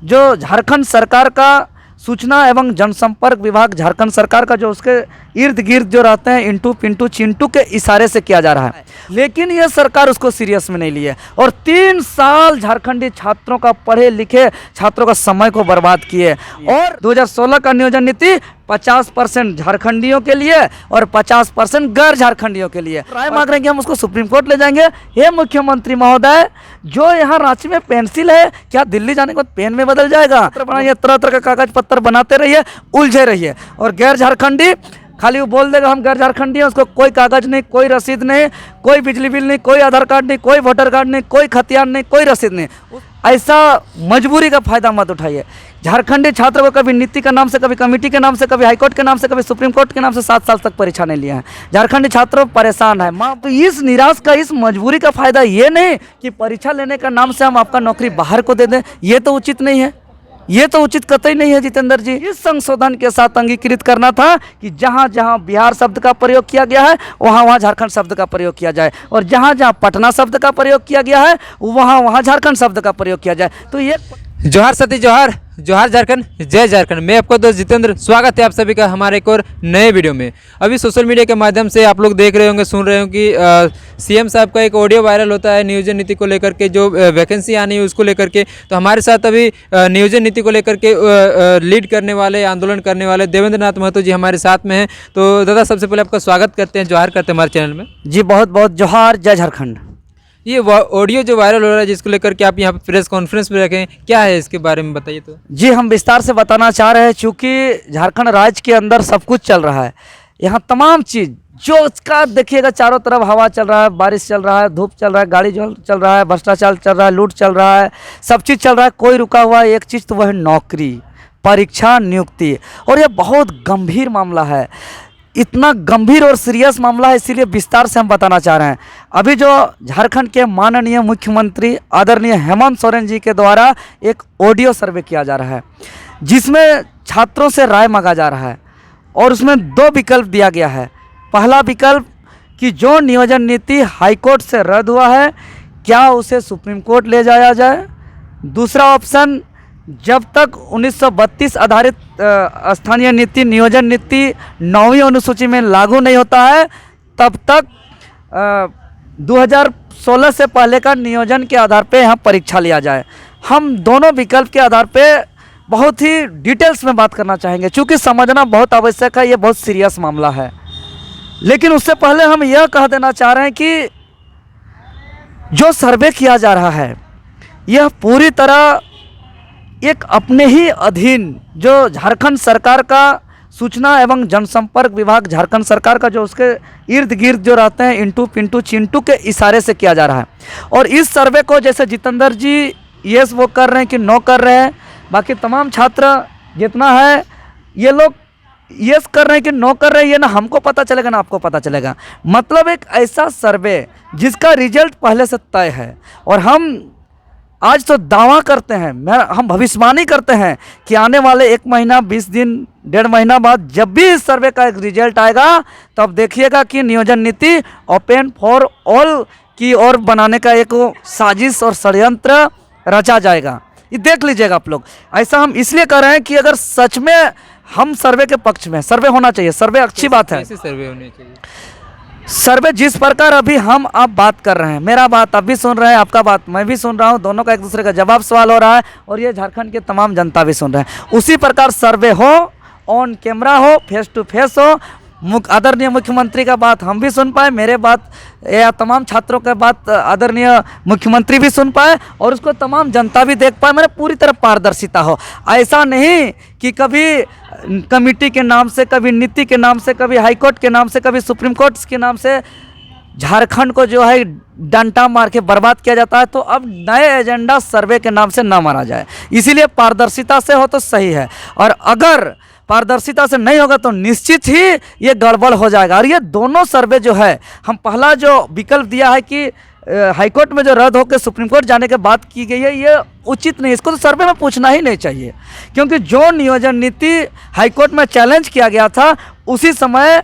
जो झारखंड सरकार का सूचना एवं जनसंपर्क विभाग झारखंड सरकार का जो उसके इर्द गिर्द जो रहते हैं इंटू पिंटू चिंटू के इशारे से किया जा रहा है, लेकिन यह सरकार उसको सीरियस में नहीं ली है और 3 साल झारखंडी छात्रों का, पढ़े लिखे छात्रों का समय को बर्बाद किए। और 2016 का नियोजन नीति 50% झारखंडियों के लिए और 50% गैर झारखंडियों के लिए। राय मांग रहे हैं कि हम उसको सुप्रीम कोर्ट ले जाएंगे। हे मुख्यमंत्री महोदय, जो यहाँ रांची में पेंसिल है, क्या दिल्ली जाने के बाद पेन में बदल जाएगा? बनाइए, तरह तरह का कागज पत्तर बनाते रहिए, उलझे रहिए। और गैर झारखंडी खाली वो बोल देगा हम गैर झारखंडी हैं, उसको कोई कागज नहीं, कोई रसीद नहीं, कोई बिजली बिल नहीं, कोई आधार कार्ड नहीं, कोई वोटर कार्ड नहीं, कोई खतियान नहीं, कोई रसीद नहीं। ऐसा मजबूरी का फायदा मत उठाइए। झारखंडी छात्रों को कभी नीति के नाम से, कभी कमेटी के नाम से, कभी हाईकोर्ट के नाम से, कभी सुप्रीम कोर्ट के नाम से 7 साल तक परीक्षा नहीं लिया है। झारखंडी छात्रों परेशान है माँ। तो इस निराश का, इस मजबूरी का फायदा ये नहीं कि परीक्षा लेने का नाम से हम आपका नौकरी बाहर को दे दें, ये तो उचित नहीं है, ये तो उचित कतई नहीं है जितेंद्र जी। इस संशोधन के साथ अंगीकृत करना था कि जहाँ जहाँ बिहार शब्द का प्रयोग किया गया है वहाँ वहाँ झारखंड शब्द का प्रयोग किया जाए, और जहाँ जहाँ पटना शब्द का प्रयोग किया गया है वहाँ वहाँ झारखंड शब्द का प्रयोग किया जाए। तो ये जोहार सती जोहार, जोहार झारखंड, जय झारखंड। मैं आपका दोस्त जितेंद्र, स्वागत है आप सभी का हमारे एक और नए वीडियो में। अभी सोशल मीडिया के माध्यम से आप लोग देख रहे होंगे, सुन रहे होंगे कि सीएम साहब का एक ऑडियो वायरल होता है नियोजन नीति को लेकर के, जो वैकेंसी आनी है उसको लेकर के। तो हमारे साथ अभी नियोजन नीति को लेकर के लीड करने वाले, आंदोलन करने वाले देवेंद्र नाथ महतो जी हमारे साथ में हैं। तो दादा, सबसे पहले आपका स्वागत करते हैं, जोहार करते हैं हमारे चैनल में। जी बहुत बहुत जोहार, जय झारखंड। ये ऑडियो जो वायरल हो रहा है जिसको लेकर के आप यहाँ पे प्रेस कॉन्फ्रेंस में रखें, क्या है इसके बारे में बताइए। तो जी हम विस्तार से बताना चाह रहे हैं, चूँकि झारखंड राज्य के अंदर सब कुछ चल रहा है। यहाँ तमाम चीज़ जो इसका देखिएगा, चारों तरफ हवा चल रहा है, बारिश चल रहा है, धूप चल रहा है, गाड़ी चल रहा है, भ्रष्टाचार चल रहा है, लूट चल रहा है, सब चीज़ चल रहा है। कोई रुका हुआ है एक चीज़, तो वह है नौकरी, परीक्षा, नियुक्ति। और यह बहुत गंभीर मामला है, इतना गंभीर और सीरियस मामला है, इसीलिए विस्तार से हम बताना चाह रहे हैं। अभी जो झारखंड के माननीय मुख्यमंत्री आदरणीय हेमंत सोरेन जी के द्वारा एक ऑडियो सर्वे किया जा रहा है, जिसमें छात्रों से राय मांगा जा रहा है, और उसमें 2 विकल्प दिया गया है। पहला विकल्प कि जो नियोजन नीति हाईकोर्ट से रद्द हुआ है, क्या उसे सुप्रीम कोर्ट ले जाया जाए। दूसरा ऑप्शन, जब तक 1932 आधारित स्थानीय नीति, नियोजन नीति 9वीं अनुसूची में लागू नहीं होता है, तब तक 2016 से पहले का नियोजन के आधार पे यहाँ परीक्षा लिया जाए। हम दोनों विकल्प के आधार पे बहुत ही डिटेल्स में बात करना चाहेंगे, क्योंकि समझना बहुत आवश्यक है, ये बहुत सीरियस मामला है। लेकिन उससे पहले हम यह कह देना चाह रहे हैं कि जो सर्वे किया जा रहा है यह पूरी तरह एक अपने ही अधीन, जो झारखंड सरकार का सूचना एवं जनसंपर्क विभाग झारखंड सरकार का जो उसके इर्द गिर्द जो रहते हैं इंटू पिंटू चिंटू के इशारे से किया जा रहा है। और इस सर्वे को जैसे जितेंद्र जी यस वो कर रहे हैं कि नो कर रहे हैं, बाकी तमाम छात्र जितना है ये लोग यस कर रहे हैं कि नो कर रहे हैं, ये ना हमको पता चलेगा ना आपको पता चलेगा। मतलब एक ऐसा सर्वे जिसका रिजल्ट पहले से तय है, और हम आज तो दावा करते हैं, हम भविष्यवाणी करते हैं कि आने वाले 1 महीना 20 दिन 1.5 महीना बाद जब भी इस सर्वे का एक रिजल्ट आएगा, तब देखिएगा कि नियोजन नीति ओपन फॉर ऑल की ओर बनाने का एक साजिश और षड्यंत्र रचा जाएगा। ये देख लीजिएगा आप लोग। ऐसा हम इसलिए कर रहे हैं कि अगर सच में हम सर्वे के पक्ष में, सर्वे होना चाहिए, सर्वे अच्छी बात है, सर्वे होनी चाहिए। सर्वे जिस प्रकार अभी हम आप बात कर रहे हैं, मेरा बात आप भी सुन रहे हैं, आपका बात मैं भी सुन रहा हूं, दोनों का एक दूसरे का जवाब सवाल हो रहा है, और ये झारखंड के तमाम जनता भी सुन रहे हैं। उसी प्रकार सर्वे हो, ऑन कैमरा हो, फेस टू फेस हो, आदरणीय मुख्यमंत्री का बात हम भी सुन पाए, मेरे बात या तमाम छात्रों का बात आदरणीय मुख्यमंत्री भी सुन पाए, और उसको तमाम जनता भी देख पाए, मेरे पूरी तरह पारदर्शिता हो। ऐसा नहीं कि कभी कमेटी के नाम से, कभी नीति के नाम से, कभी हाईकोर्ट के नाम से, कभी सुप्रीम कोर्ट के नाम से झारखंड को जो है डंडा मार के बर्बाद किया जाता है। तो अब नए एजेंडा सर्वे के नाम से ना मारा जाए, इसीलिए पारदर्शिता से हो तो सही है, और अगर पारदर्शिता से नहीं होगा तो निश्चित ही ये गड़बड़ हो जाएगा। और ये दोनों सर्वे जो है, हम पहला जो विकल्प दिया है कि हाईकोर्ट में जो रद्द होकर सुप्रीम कोर्ट जाने के बाद की गई है, ये उचित नहीं, इसको तो सर्वे में पूछना ही नहीं चाहिए, क्योंकि जो नियोजन नीति हाईकोर्ट में चैलेंज किया गया था, उसी समय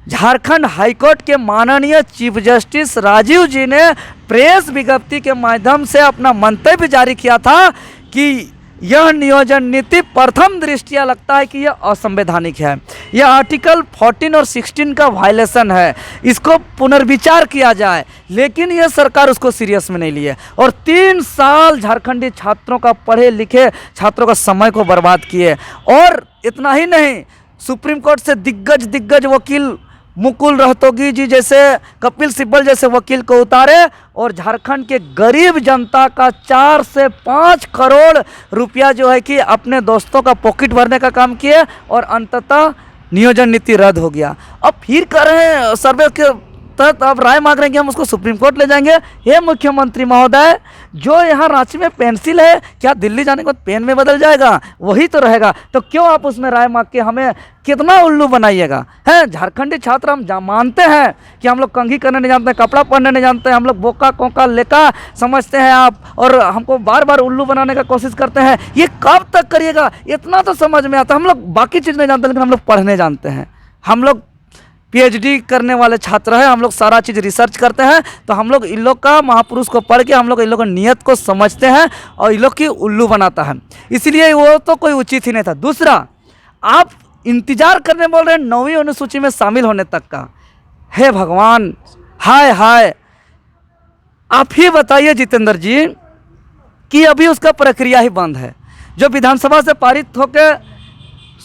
झारखंड हाईकोर्ट के माननीय चीफ जस्टिस राजीव जी ने प्रेस विज्ञप्ति के माध्यम से अपना मंतव्य जारी किया था कि यह नियोजन नीति प्रथम दृष्टिया लगता है कि यह असंवैधानिक है। यह आर्टिकल 14 और 16 का वायलेशन है, इसको पुनर्विचार किया जाए। लेकिन यह सरकार उसको सीरियस में नहीं लिए और 3 साल झारखंडी छात्रों का, पढ़े लिखे छात्रों का समय को बर्बाद किए। और इतना ही नहीं, सुप्रीम कोर्ट से दिग्गज वकील मुकुल रोहतगी जी जैसे, कपिल सिब्बल जैसे वकील को उतारे और झारखंड के गरीब जनता का 4 से 5 करोड़ रुपया जो है कि अपने दोस्तों का पॉकेट भरने का काम किए और अंततः नियोजन नीति रद्द हो गया। अब फिर कर रहे हैं सर्वे के तहत, अब राय मांग रहे हैं कि हम उसको सुप्रीम कोर्ट ले जाएंगे। हे मुख्यमंत्री महोदय, जो यहाँ रांची में पेंसिल है, क्या दिल्ली जाने के बाद पेन में बदल जाएगा? वही तो रहेगा। तो क्यों आप उसमें राय मांग के हमें कितना उल्लू बनाइएगा? हैं, झारखंडी छात्र हम मानते हैं कि हम लोग कंघी करने नहीं जानते, कपड़ा पहनने नहीं जानते, हम लोग बोका कोका लेका समझते हैं आप, और हमको बार बार उल्लू बनाने का कोशिश करते हैं। ये कब तक करिएगा? इतना तो समझ में आता है, हम लोग बाकी चीज़ नहीं जानते लेकिन हम लोग पढ़ने जानते हैं। हम लोग पीएचडी करने वाले छात्र हैं, हम लोग सारा चीज़ रिसर्च करते हैं। तो हम लोग इन लोग का महापुरुष को पढ़ के हम लोग इन लोग की नीयत को समझते हैं और इन लोग की उल्लू बनाता है, इसलिए वो तो कोई उचित ही नहीं था। दूसरा, आप इंतजार करने बोल रहे हैं 9वीं अनुसूची में शामिल होने तक का। हे भगवान, हाय हाय, आप ही बताइए जितेंद्र जी कि अभी उसका प्रक्रिया ही बंद है। जो विधानसभा से पारित होकर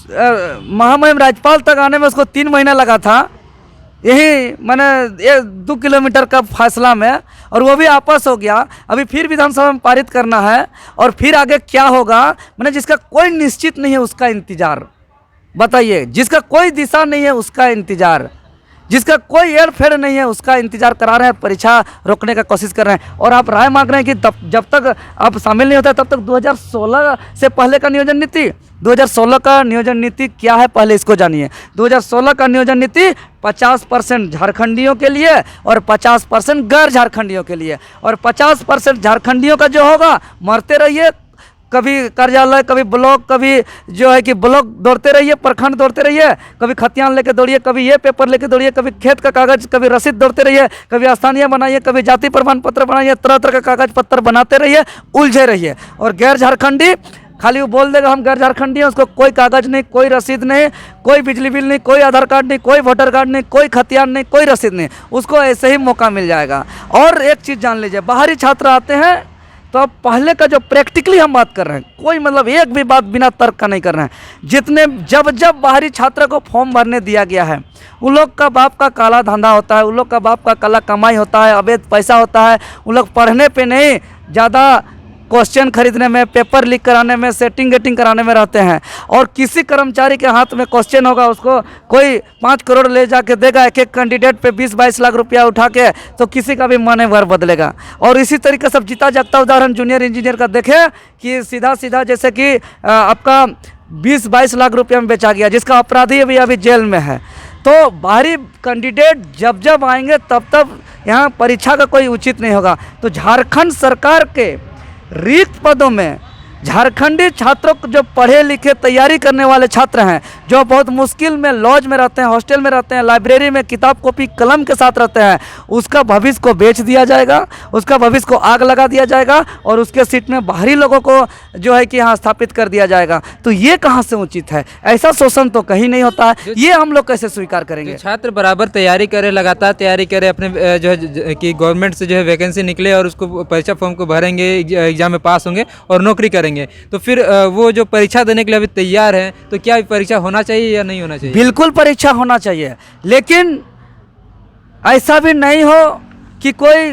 महामहिम राज्यपाल तक आने में उसको 3 महीना लगा था, यही मैंने 2 किलोमीटर का फासला में, और वो भी आपस हो गया। अभी फिर विधानसभा में पारित करना है और फिर आगे क्या होगा, मैंने जिसका कोई निश्चित नहीं है उसका इंतजार। बताइए, जिसका कोई दिशा नहीं है उसका इंतजार, जिसका कोई एड़ फेड़ नहीं है उसका इंतजार करा रहे हैं, परीक्षा रोकने का कोशिश कर रहे हैं। और आप राय मांग रहे हैं कि जब तक आप शामिल नहीं होता तब तक 2016 से पहले का नियोजन नीति, 2016 का नियोजन नीति क्या है पहले इसको जानिए। 2016 का नियोजन नीति 50% झारखंडियों के लिए और 50% गैर झारखंडियों के लिए, और 50% झारखंडियों का जो होगा, मरते रहिए, कभी कार्यालय, कभी ब्लॉक, कभी जो है कि ब्लॉक दौड़ते रहिए, प्रखंड दौड़ते रहिए, कभी खतियान लेके दौड़िए, कभी ये पेपर लेके दौड़िए, कभी खेत का कागज, कभी रसीद दौड़ते रहिए, कभी स्थानीय बनाइए, कभी जाति प्रमाण पत्र बनाइए, तरह तरह का कागज पत्र बनाते रहिए, उलझे रहिए। और गैर झारखंडी खाली वो बोल देगा हम गैर झारखंडी हैं, उसको कोई कागज नहीं, कोई रसीद नहीं, कोई बिजली बिल नहीं, कोई आधार कार्ड नहीं, कोई वोटर कार्ड नहीं, कोई खतियान नहीं, कोई रसीद नहीं, उसको ऐसे ही मौका मिल जाएगा। और एक चीज़ जान लीजिए, बाहरी छात्र आते हैं तो अब पहले का जो प्रैक्टिकली हम बात कर रहे हैं, कोई मतलब एक भी बात बिना तर्क का नहीं कर रहे हैं। जितने जब बाहरी छात्र को फॉर्म भरने दिया गया है, उन लोग का बाप का काला धंधा होता है, उन लोग का बाप का काला कमाई होता है, अवैध पैसा होता है। उन लोग पढ़ने पे नहीं, ज़्यादा क्वेश्चन खरीदने में, पेपर लीक कराने में, सेटिंग गेटिंग कराने में रहते हैं। और किसी कर्मचारी के हाथ में क्वेश्चन होगा, उसको कोई 5 करोड़ ले जाके देगा एक एक कैंडिडेट पे 20-22 लाख रुपया उठा के, तो किसी का भी मन भर बदलेगा। और इसी तरीके से जीता जागता उदाहरण जूनियर इंजीनियर का देखें कि सीधा जैसे कि आपका 20-22 लाख रुपया में बेचा गया, जिसका अपराधी अभी जेल में है। तो बाहरी कैंडिडेट जब आएंगे तब यहाँ परीक्षा का कोई उचित नहीं होगा। तो झारखंड सरकार के रिक्त पदों में झारखंडी छात्रों को, जो पढ़े लिखे तैयारी करने वाले छात्र हैं, जो बहुत मुश्किल में लॉज में रहते हैं, हॉस्टल में रहते हैं, लाइब्रेरी में किताब कॉपी कलम के साथ रहते हैं, उसका भविष्य को बेच दिया जाएगा, उसका भविष्य को आग लगा दिया जाएगा और उसके सीट में बाहरी लोगों को जो है कि यहाँ स्थापित कर दिया जाएगा। तो ये कहाँ से उचित है? ऐसा शोषण तो कहीं नहीं होता है, ये हम लोग कैसे स्वीकार करेंगे? छात्र बराबर तैयारी करे, लगातार तैयारी करे, अपने जो है कि गवर्नमेंट से जो है वैकेंसी निकले और उसको परीक्षा फॉर्म को भरेंगे, एग्जाम में पास होंगे और नौकरी करेंगे, तो फिर वो जो परीक्षा देने के लिए अभी तैयार है, तो क्या परीक्षा होना चाहिए या नहीं होना चाहिए? बिल्कुल परीक्षा होना चाहिए, लेकिन ऐसा भी नहीं हो कि कोई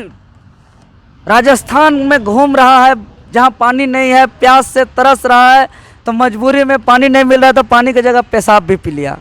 राजस्थान में घूम रहा है जहां पानी नहीं है, प्यास से तरस रहा है, तो मजबूरी में पानी नहीं मिल रहा है तो पानी की जगह पेशाब भी पी लिया।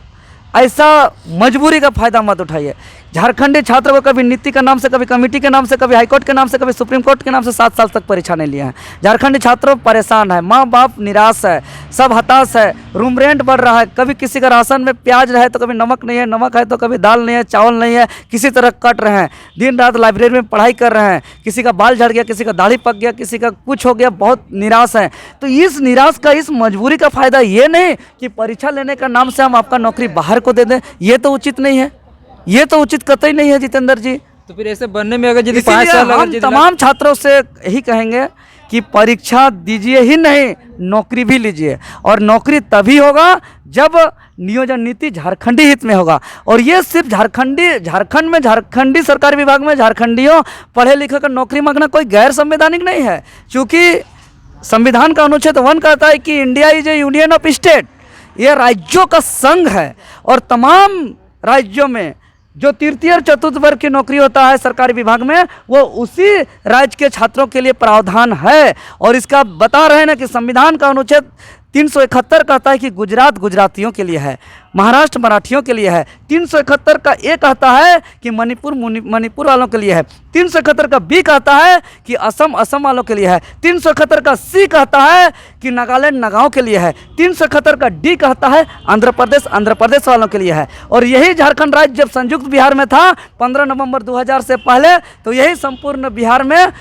ऐसा मजबूरी का फ़ायदा मत उठाइए। झारखंडी छात्र को कभी नीति के नाम से, कभी कमेटी के नाम से, कभी हाईकोर्ट के नाम से, कभी सुप्रीम कोर्ट के नाम से 7 साल तक परीक्षा नहीं लिया है। झारखंडी छात्र परेशान है, माँ बाप निराश है, सब हताश है, रूम रेंट बढ़ रहा है, कभी किसी का राशन में प्याज रहे तो कभी नमक नहीं है, नमक है तो कभी दाल नहीं है, चावल नहीं है, किसी तरह कट रहे हैं, दिन रात लाइब्रेरी में पढ़ाई कर रहे हैं, किसी का बाल झड़ गया, किसी का दाढ़ी पक गया, किसी का कुछ हो गया, बहुत निराश है। तो इस निराश का, इस मजबूरी का फ़ायदा ये नहीं कि परीक्षा लेने का नाम से हम आपका नौकरी बाहर को दे दें, ये तो उचित नहीं है, ये तो उचित कतई नहीं है जितेंद्र जी। तो फिर ऐसे बनने में अगर यदि 5 इसीलिए साल हम तमाम छात्रों से यही कहेंगे कि परीक्षा दीजिए ही नहीं, नौकरी भी लीजिए, और नौकरी तभी होगा जब नियोजन नीति झारखंडी हित में होगा। और ये सिर्फ झारखंडी सरकारी विभाग में झारखंडियों पढ़े लिखे कर नौकरी मांगना कोई गैर संवैधानिक नहीं है, क्योंकि संविधान का अनुच्छेद 1 कहता है कि India is A union of state, ये राज्यों का संघ है, और तमाम राज्यों में जो तृतीय और चतुर्थ वर्ग की नौकरी होता है सरकारी विभाग में, वो उसी राज्य के छात्रों के लिए प्रावधान है। और इसका बता रहे हैं ना कि संविधान का अनुच्छेद 371 कहता है कि गुजरात गुजरातियों के लिए है, महाराष्ट्र मराठियों के लिए है। 371 का ए कहता है कि मणिपुर वालों के लिए है। 371 का बी कहता है कि असम वालों के लिए है। 371 का सी कहता है कि नागालैंड नगाओं के लिए है। 371 का डी कहता है आंध्र प्रदेश वालों के लिए है। और यही झारखंड राज्य जब संयुक्त बिहार में था 15 नवंबर 2000 से पहले, तो यही संपूर्ण बिहार में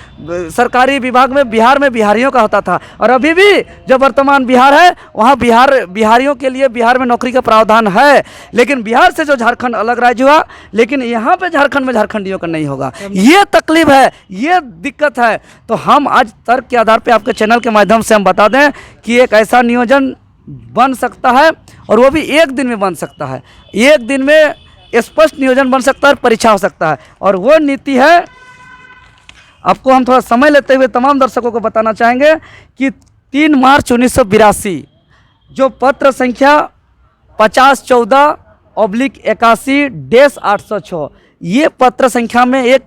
सरकारी विभाग में बिहारियों का होता था। और अभी भी जो वर्तमान बिहार है वहाँ बिहारियों के लिए बिहार में नौकरी का प्रावधान है, लेकिन बिहार से जो झारखंड अलग राज्य हुआ, लेकिन यहाँ पे झारखंड में झारखंडियों का नहीं होगा। ये तकलीफ है, ये दिक्कत है। तो हम आज तर्क के आधार पे आपके चैनल के माध्यम से हम बता दें कि एक ऐसा नियोजन बन सकता है, और वो भी एक दिन में बन सकता है। एक दिन में स्पष्ट नियोजन बन सकता है और परीक्षा हो सकता है। और वो नीति है, आपको हम थोड़ा समय लेते हुए तमाम दर्शकों को बताना चाहेंगे कि 3 मार्च 1982 जो पत्र संख्या 5014/81-806, ये पत्र संख्या में एक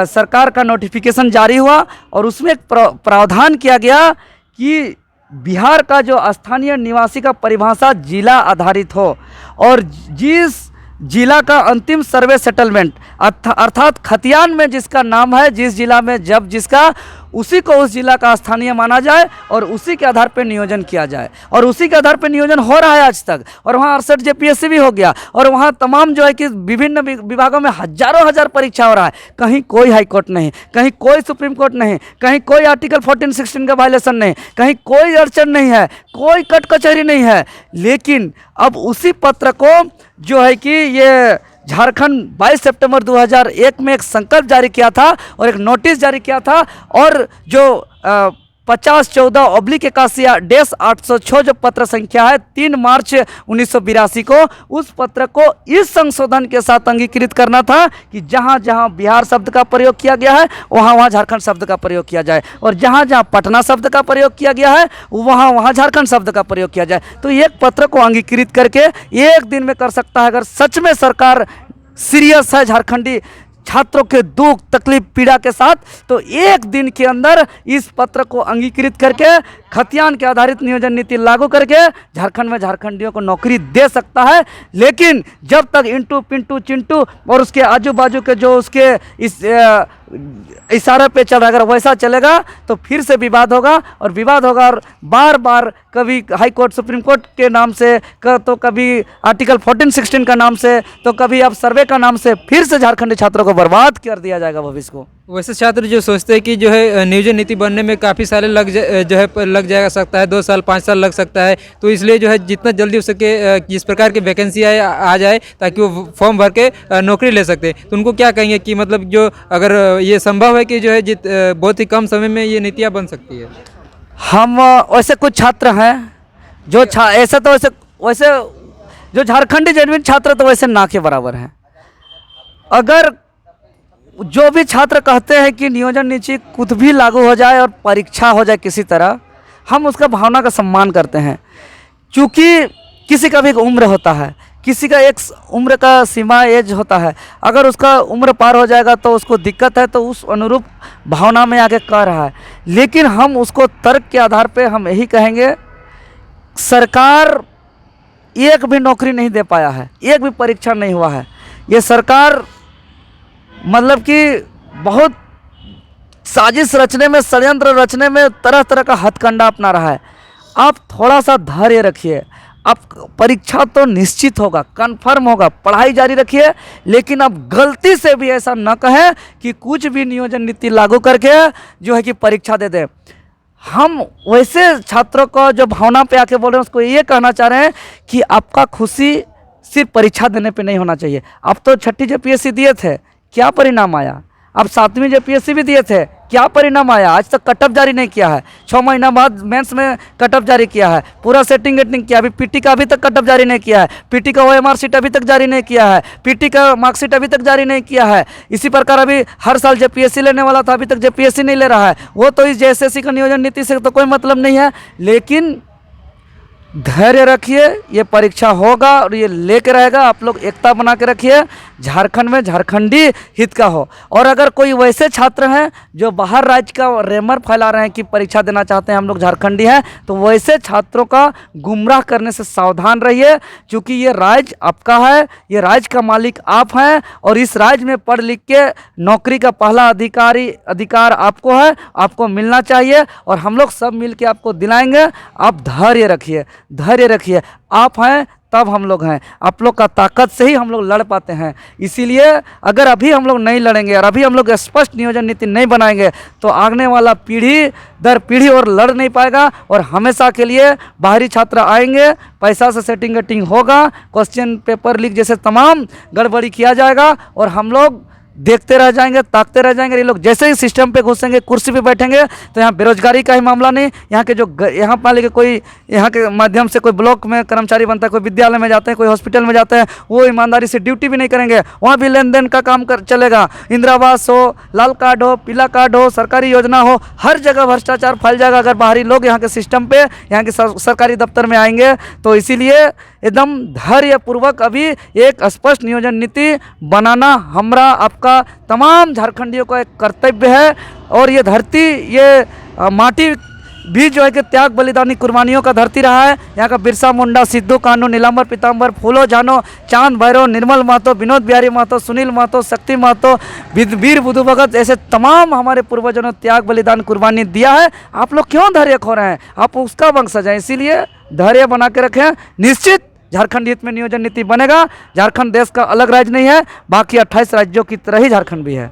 सरकार का नोटिफिकेशन जारी हुआ, और उसमें एक प्रावधान किया गया कि बिहार का जो स्थानीय निवासी का परिभाषा जिला आधारित हो, और जिस जिला का अंतिम सर्वे सेटलमेंट अर्थात खतियान में जिसका नाम है, जिस जिला में जब जिसका, उसी को उस जिला का स्थानीय माना जाए और उसी के आधार पर नियोजन किया जाए। और उसी के आधार पर नियोजन हो रहा है आज तक। और वहाँ 68 JPSC भी हो गया, और वहाँ तमाम जो है कि विभिन्न विभागों में हजारों हजार परीक्षा हो रहा है। कहीं कोई हाई कोर्ट नहीं, कहीं कोई सुप्रीम कोर्ट नहीं, कहीं कोई आर्टिकल 14-16 का वायलेशन नहीं, कहीं कोई अड़चन नहीं है, कोई कट कचहरी नहीं है। लेकिन अब उसी पत्र को जो है कि ये झारखंड 22 सितंबर 2001 में एक संकल्प जारी किया था और एक नोटिस जारी किया था, और जो 5014/81-806 जो पत्र संख्या है 3 मार्च 1982 को, उस पत्र को इस संशोधन के साथ अंगीकृत करना था कि जहाँ जहाँ बिहार शब्द का प्रयोग किया गया है वहाँ वहाँ झारखंड शब्द का प्रयोग किया जाए, और जहाँ जहाँ पटना शब्द का प्रयोग किया गया है वहाँ वहाँ झारखंड शब्द का प्रयोग किया जाए। तो एक पत्र को अंगीकृत करके एक दिन में कर सकता है। अगर सच में सरकार सीरियस है झारखंडी छात्रों के दुख तकलीफ पीड़ा के साथ, तो एक दिन के अंदर इस पत्र को अंगीकृत करके खतियान के आधारित नियोजन नीति लागू करके झारखंड में झारखंडियों को नौकरी दे सकता है। लेकिन जब तक इंटू पिंटू चिंटू और उसके आजू बाजू के जो उसके इस इशारे पे चल रहा, अगर वैसा चलेगा तो फिर से विवाद होगा, और विवाद होगा, और बार बार कभी हाई कोर्ट सुप्रीम कोर्ट के नाम से, तो कभी आर्टिकल 14-16 का नाम से, तो कभी अब सर्वे का नाम से फिर से झारखंडी छात्रों को बर्बाद कर दिया जाएगा भविष्य को। वैसे छात्र जो सोचते हैं कि जो है नियोजन नीति बनने में काफ़ी साल लग जाएगा सकता है, 2 साल 5 साल लग सकता है, तो इसलिए जो है जितना जल्दी हो सके जिस प्रकार की वैकेंसी आ जाए ताकि वो फॉर्म भर के नौकरी ले सकते हैं। तो उनको क्या कहेंगे कि मतलब जो अगर ये संभव है कि जो है बहुत ही कम समय में ये नीतियाँ बन सकती है? हम वैसे कुछ छात्र हैं जो वैसे जो झारखंडी जेन्युइन छात्र तो वैसे ना के बराबर हैं। अगर जो भी छात्र कहते हैं कि नियोजन नीति खुद भी लागू हो जाए और परीक्षा हो जाए किसी तरह, हम उसका भावना का सम्मान करते हैं, क्योंकि किसी का भी एक उम्र होता है, किसी का एक उम्र का सीमा एज होता है। अगर उसका उम्र पार हो जाएगा तो उसको दिक्कत है, तो उस अनुरूप भावना में आगे कर रहा है। लेकिन हम उसको तर्क के आधार पे हम यही कहेंगे, सरकार एक भी नौकरी नहीं दे पाया है, एक भी परीक्षा नहीं हुआ है। ये सरकार मतलब कि बहुत साजिश रचने में, षड्यंत्र रचने में तरह तरह का हथकंडा अपना रहा है। आप थोड़ा सा धैर्य रखिए, अब परीक्षा तो निश्चित होगा, कन्फर्म होगा, पढ़ाई जारी रखिए। लेकिन अब गलती से भी ऐसा न कहें कि कुछ भी नियोजन नीति लागू करके जो है कि परीक्षा दे दें। हम वैसे छात्रों को जो भावना पे आके बोल रहे हैं उसको ये कहना चाह रहे हैं कि आपका खुशी सिर्फ परीक्षा देने पे नहीं होना चाहिए। आप तो 6ठी JPSC दिए थे, क्या परिणाम आया? अब 7वीं जेपीएससी भी दिए थे, क्या परिणाम आया? आज तक कटअप जारी नहीं किया है। 6 महीना बाद मेंस में कटअप जारी किया है, पूरा सेटिंग वेटिंग किया। अभी पीटी का अभी तक कटअप जारी नहीं किया है, पीटी का ओएमआर शीट अभी तक जारी नहीं किया है, पीटी का मार्कशीट अभी तक जारी नहीं किया है। इसी प्रकार अभी हर साल जेपीएससी लेने वाला था, अभी तक जेपीएससी नहीं ले रहा है। वो तो इस जेएसएससी का नियोजन नीति से तो कोई मतलब नहीं है। लेकिन धैर्य रखिए, ये परीक्षा होगा और ये लेके रहेगा। आप लोग एकता बना के रखिए, झारखंड में झारखंडी हित का हो। और अगर कोई वैसे छात्र हैं जो बाहर राज्य का रेमर फैला रहे हैं कि परीक्षा देना चाहते हैं हम लोग झारखंडी हैं, तो वैसे छात्रों का गुमराह करने से सावधान रहिए, क्योंकि ये राज्य आपका है, ये राज्य का मालिक आप हैं और इस राज्य में पढ़ लिख के नौकरी का पहला अधिकार आपको है, आपको मिलना चाहिए और हम लोग सब मिल के आपको दिलाएंगे। आप धैर्य रखिए, धैर्य रखिए। आप हैं तब हम लोग हैं, आप लोग का ताकत से ही हम लोग लड़ पाते हैं। इसीलिए अगर अभी हम लोग नहीं लड़ेंगे और अभी हम लोग स्पष्ट नियोजन नीति नहीं बनाएंगे तो आने वाला पीढ़ी दर पीढ़ी और लड़ नहीं पाएगा और हमेशा के लिए बाहरी छात्र आएंगे, पैसा से सेटिंग वेटिंग होगा, क्वेश्चन पेपर लीक जैसे तमाम गड़बड़ी किया जाएगा और हम लोग देखते रह जाएंगे, ताकते रह जाएंगे। ये लोग जैसे ही सिस्टम पे घुसेंगे, कुर्सी पे बैठेंगे, तो यहाँ बेरोजगारी का ही मामला नहीं, यहाँ के जो यहाँ मान लीजिए कोई यहाँ के माध्यम से कोई ब्लॉक में कर्मचारी बनता है, कोई विद्यालय में जाते हैं, कोई हॉस्पिटल में जाते हैं, वो ईमानदारी से ड्यूटी भी नहीं करेंगे, वहाँ भी लेन देन का काम चलेगा। इंदिरा आवास हो, लाल कार्ड हो, पीला कार्ड हो, सरकारी योजना हो, हर जगह भ्रष्टाचार फैल जाएगा अगर बाहरी लोग यहाँ के सिस्टम पे, यहाँ के सरकारी दफ्तर में आएंगे। तो इसीलिए एकदम धैर्यपूर्वक अभी एक स्पष्ट नियोजन नीति बनाना हमारा आपका तमाम झारखंडियों का एक कर्तव्य है। और ये धरती, ये माटी भी जो है कि त्याग बलिदानी कुर्बानियों का धरती रहा है। यहाँ का बिरसा मुंडा, सिद्धू कान्हू, नीलांबर पीताम्बर, फूलो जानो, चांद भैरव, निर्मल महतो, विनोद बिहारी महतो, सुनील महतो, शक्ति महतो, वीर बुद्धू भगत, ऐसे तमाम हमारे पूर्वजों ने त्याग बलिदान कुर्बानी दिया है। आप लोग क्यों धैर्य खो रहे हैं? आप उसका वंशज हैं, इसीलिए धैर्य बना के रखें। निश्चित झारखंड हित में नियोजन नीति बनेगा। झारखंड देश का अलग राज्य नहीं है, बाकी 28 राज्यों की तरह ही झारखंड भी है।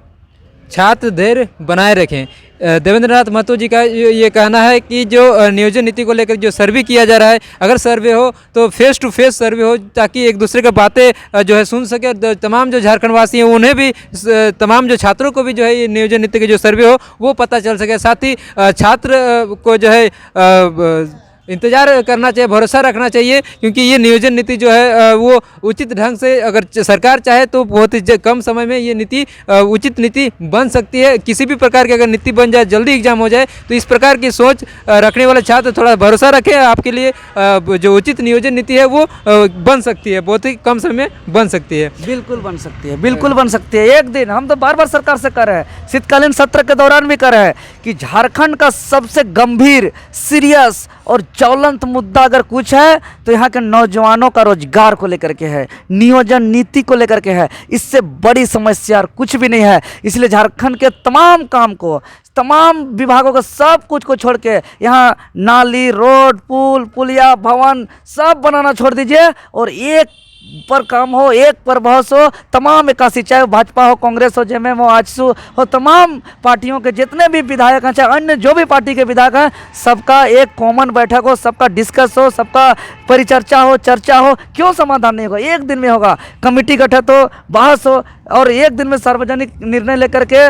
छात्र धैर्य बनाए रखें। देवेंद्र नाथ महतो जी का ये कहना है कि जो नियोजन नीति को लेकर जो सर्वे किया जा रहा है, अगर सर्वे हो तो फेस टू फेस सर्वे हो, ताकि एक दूसरे की बातें जो है सुन सके। तमाम जो झारखंड वासी हैं उन्हें भी, तमाम जो छात्रों को भी जो है ये नियोजन नीति के जो सर्वे हो वो पता चल सके। साथ ही छात्र को जो है इंतजार करना चाहिए, भरोसा रखना चाहिए, क्योंकि ये नियोजन नीति जो है वो उचित ढंग से अगर सरकार चाहे तो बहुत ही कम समय में ये नीति उचित नीति बन सकती है। किसी भी प्रकार की अगर नीति बन जाए, जल्दी एग्जाम हो जाए, तो इस प्रकार की सोच रखने वाले छात्र थोड़ा भरोसा रखें। आपके लिए जो उचित नियोजन नीति है वो बन सकती है, बहुत ही कम समय में बन सकती है। बिल्कुल बन सकती है, बिल्कुल बन सकती है। एक दिन हम तो बार बार सरकार से कर रहे हैं, शीतकालीन सत्र के दौरान भी कर रहे हैं कि झारखंड का सबसे गंभीर, सीरियस और ज्वलंत मुद्दा अगर कुछ है तो यहाँ के नौजवानों का रोजगार को लेकर के है, नियोजन नीति को लेकर के है। इससे बड़ी समस्या कुछ भी नहीं है। इसलिए झारखंड के तमाम काम को, तमाम विभागों को, सब कुछ को छोड़ के यहाँ नाली, रोड, पुल, पुलिया, भवन सब बनाना छोड़ दीजिए और एक पर काम हो, एक पर बहस हो। तमाम 81, चाहे भाजपा हो, कांग्रेस हो, जेएमएम हो, आजसू हो, तमाम पार्टियों के जितने भी विधायक हैं, चाहे अन्य जो भी पार्टी के विधायक हैं, सबका एक कॉमन बैठक हो, सबका डिस्कस हो, सबका परिचर्चा हो, चर्चा हो। क्यों समाधान नहीं होगा? एक दिन में होगा। कमेटी गठित हो, बहस हो और एक दिन में सार्वजनिक निर्णय लेकर के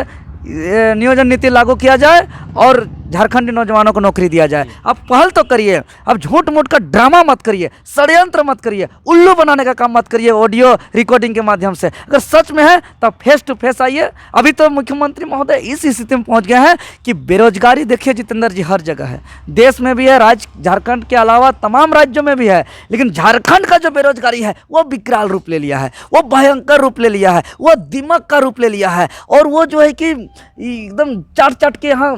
नियोजन नीति लागू किया जाए और झारखंडी नौजवानों को नौकरी दिया जाए। अब पहल तो करिए, अब झूठ मूठ का ड्रामा मत करिए, षड्यंत्र मत करिए, उल्लू बनाने का काम मत करिए ऑडियो रिकॉर्डिंग के माध्यम से। अगर सच में है तो फेस टू फेस आइए। अभी तो मुख्यमंत्री महोदय इस स्थिति में पहुंच गए हैं कि बेरोजगारी देखिए जितेंद्र जी हर जगह है, देश में भी है, राज्य झारखंड के अलावा तमाम राज्यों में भी है, लेकिन झारखंड का जो बेरोजगारी है वो विकराल रूप ले लिया है, वो भयंकर रूप ले लिया है, वो दिमाग का रूप ले लिया है और वो जो है कि एकदम चाट के यहाँ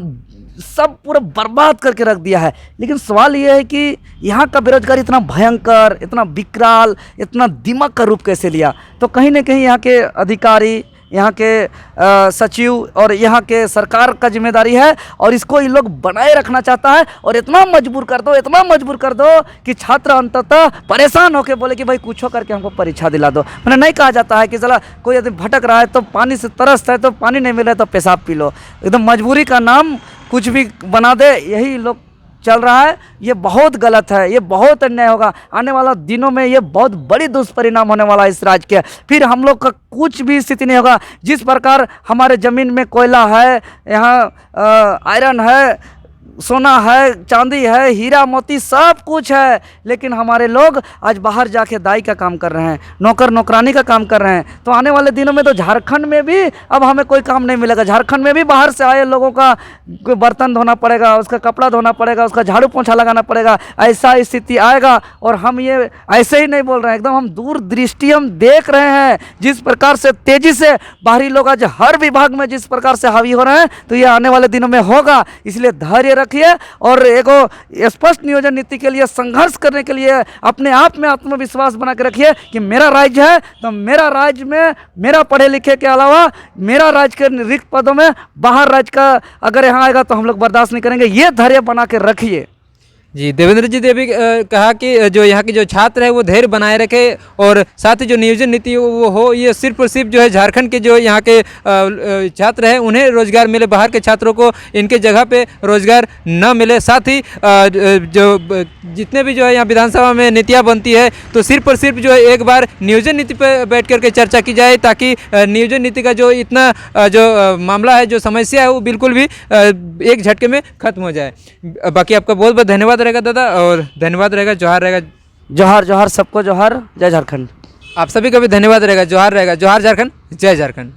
सब पूरा बर्बाद करके रख दिया है। लेकिन सवाल ये है कि यहाँ का बेरोजगारी इतना भयंकर, इतना विकराल, इतना दिमाग का रूप कैसे लिया? तो कहीं ना कहीं यहाँ के अधिकारी, यहाँ के सचिव और यहाँ के सरकार का जिम्मेदारी है और इसको ये लोग बनाए रखना चाहता है और इतना मजबूर कर दो, इतना मजबूर कर दो कि छात्र अंततः परेशान होकर बोले कि भाई कुछ हो करके हमको परीक्षा दिला दो। मैंने नहीं कहा जाता है कि चला कोई यदि भटक रहा है तो पानी से तरस है तो पानी नहीं मिल रहा है तो पेशाब पी लो। एकदम मजबूरी का नाम कुछ भी बना दे, यही लोग चल रहा है ये बहुत गलत है, ये बहुत अन्याय होगा। आने वाला दिनों में ये बहुत बड़ी दुष्परिणाम होने वाला है इस राज्य के। फिर हम लोग का कुछ भी स्थिति नहीं होगा। जिस प्रकार हमारे ज़मीन में कोयला है, यहाँ आयरन है, सोना है, चांदी है, हीरा मोती सब कुछ है, लेकिन हमारे लोग आज बाहर जाके दाई का काम कर रहे हैं, नौकर नौकरानी का काम कर रहे हैं। तो आने वाले दिनों में तो झारखंड में भी अब हमें कोई काम नहीं मिलेगा। झारखंड में भी बाहर से आए लोगों का बर्तन धोना पड़ेगा, उसका कपड़ा धोना पड़ेगा, उसका झाड़ू पोंछा लगाना पड़ेगा। ऐसा स्थिति आएगा। और हम ये ऐसे ही नहीं बोल रहे हैं, एकदम हम दूरदृष्टि हम देख रहे हैं जिस प्रकार से तेजी से बाहरी लोग आज हर विभाग में जिस प्रकार से हावी हो रहे हैं, तो ये आने वाले दिनों में होगा। इसलिए धैर्य रखिए और एगो स्पष्ट नियोजन नीति के लिए संघर्ष करने के लिए अपने आप में आत्मविश्वास बना के रखिए कि मेरा राज्य है तो मेरा राज्य में मेरा पढ़े लिखे के अलावा मेरा राज्य के रिक्त पदों में बाहर राज्य का अगर यहाँ आएगा तो हम लोग बर्दाश्त नहीं करेंगे। ये धैर्य बना के रखिए। जी, देवेंद्र जी ने भी कहा कि जो यहाँ के जो छात्र है वो धैर्य बनाए रखे और साथ ही जो नियोजन नीति वो हो, ये सिर्फ और सिर्फ जो है झारखंड के जो यहाँ के छात्र हैं उन्हें रोजगार मिले, बाहर के छात्रों को इनके जगह पे रोजगार न मिले। साथ ही जो जितने भी जो है यहाँ विधानसभा में नीतियाँ बनती है तो सिर्फ और सिर्फ जो है एक बार नियोजन नीति पर बैठ करके चर्चा की जाए, ताकि नियोजन नीति का जो इतना जो मामला है, जो समस्या है, वो बिल्कुल भी एक झटके में खत्म हो जाए। बाकी आपका बहुत बहुत धन्यवाद रहेगा दादा, और धन्यवाद रहेगा, जोहार रहेगा। जोहार जोहार सबको जोहार, जय झारखंड। आप सभी का भी धन्यवाद रहेगा, जोहार रहेगा, जोहार झारखंड, जय झारखंड।